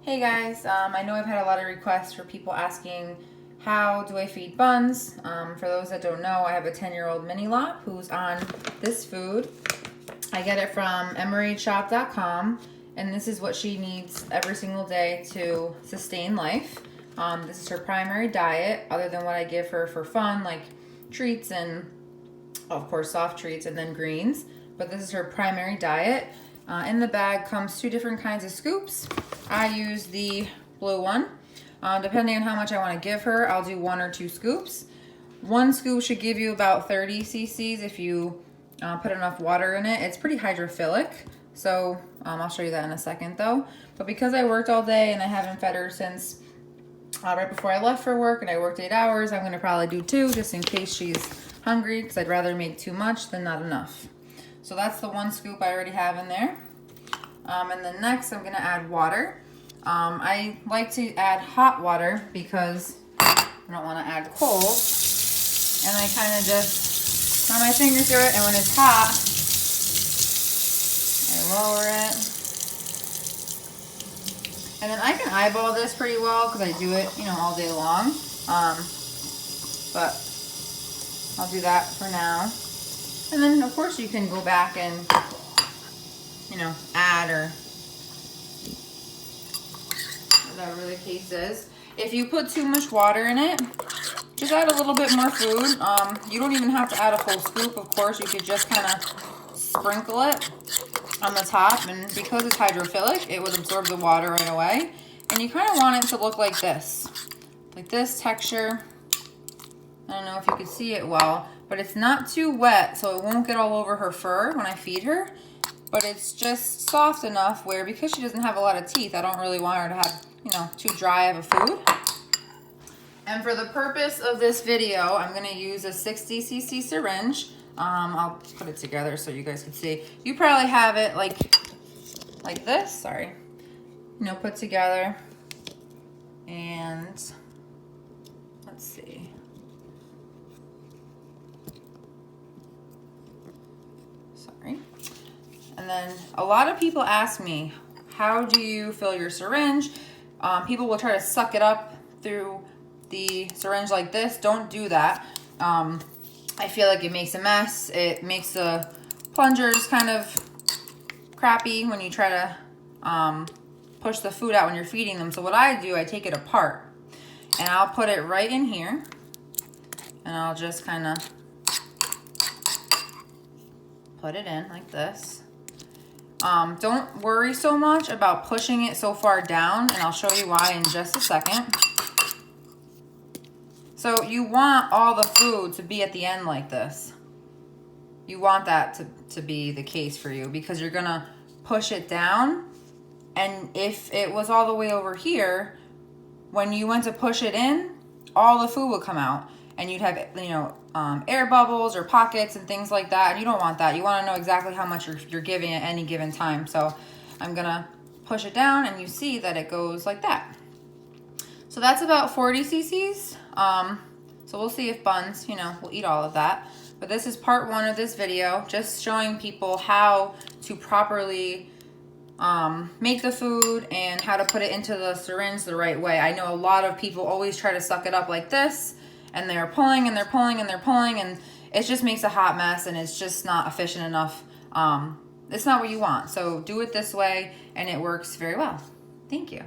Hey guys, I know I've had a lot of requests for people asking how do I feed buns. For those that don't know, I have a 10-year-old mini lop who's on this food. I get it from emeryshop.com, and this is what she needs every single day to sustain life. This is her primary diet, other than what I give her for fun, like treats and, of course, soft treats and then greens. But this is her primary diet. In the bag comes 2 different kinds of scoops. I use the blue one. Depending on how much I want to give her, I'll do 1 or 2 scoops. 1 scoop should give you about 30 cc's if you put enough water in it. It's pretty hydrophilic, so I'll show you that in a second though. But because I worked all day and I haven't fed her since right before I left for work, and I worked 8 hours, I'm going to probably do 2 just in case she's hungry, because I'd rather make too much than not enough. So that's the 1 scoop I already have in there. And then next I'm going to add water. I like to add hot water because I don't want to add cold. And I kind of just run my finger through it, and when it's hot, I lower it. And then I can eyeball this pretty well because I do it, all day long. But I'll do that for now. And then, of course, you can go back and, add or whatever the case is. If you put too much water in it, just add a little bit more food. You don't even have to add a full scoop, of course. You could just kind of sprinkle it on the top. And because it's hydrophilic, it would absorb the water right away. And you kind of want it to look like this texture. I don't know if you can see it well, but it's not too wet, so it won't get all over her fur when I feed her. But it's just soft enough where, because she doesn't have a lot of teeth, I don't really want her to have, too dry of a food. And for the purpose of this video, I'm gonna use a 60 cc syringe. I'll put it together so you guys can see. You probably have it like this, sorry. Put together. And let's see. Sorry. And then a lot of people ask me, how do you fill your syringe? People will try to suck it up through the syringe like this. Don't do that. I feel like it makes a mess. It makes the plungers kind of crappy when you try to push the food out when you're feeding them. So what I do, I take it apart and I'll put it right in here, and I'll just kind of put it in like this. Don't worry so much about pushing it so far down, and I'll show you why in just a second. So you want all the food to be at the end like this. You want that to be the case for you, because you're gonna push it down, and if it was all the way over here, when you went to push it in, all the food would come out, and you'd have air bubbles or pockets and things like that, and you don't want that. You want to know exactly how much you're giving at any given time. So I'm gonna push it down, and you see that it goes like that. So that's about 40 cc's. So we'll see if buns, will eat all of that. But this is part 1 of this video, just showing people how to properly make the food and how to put it into the syringe the right way. I know a lot of people always try to suck it up like this, and they're pulling and they're pulling and they're pulling, and it just makes a hot mess, and it's just not efficient enough. It's not what you want. So do it this way, and it works very well. Thank you.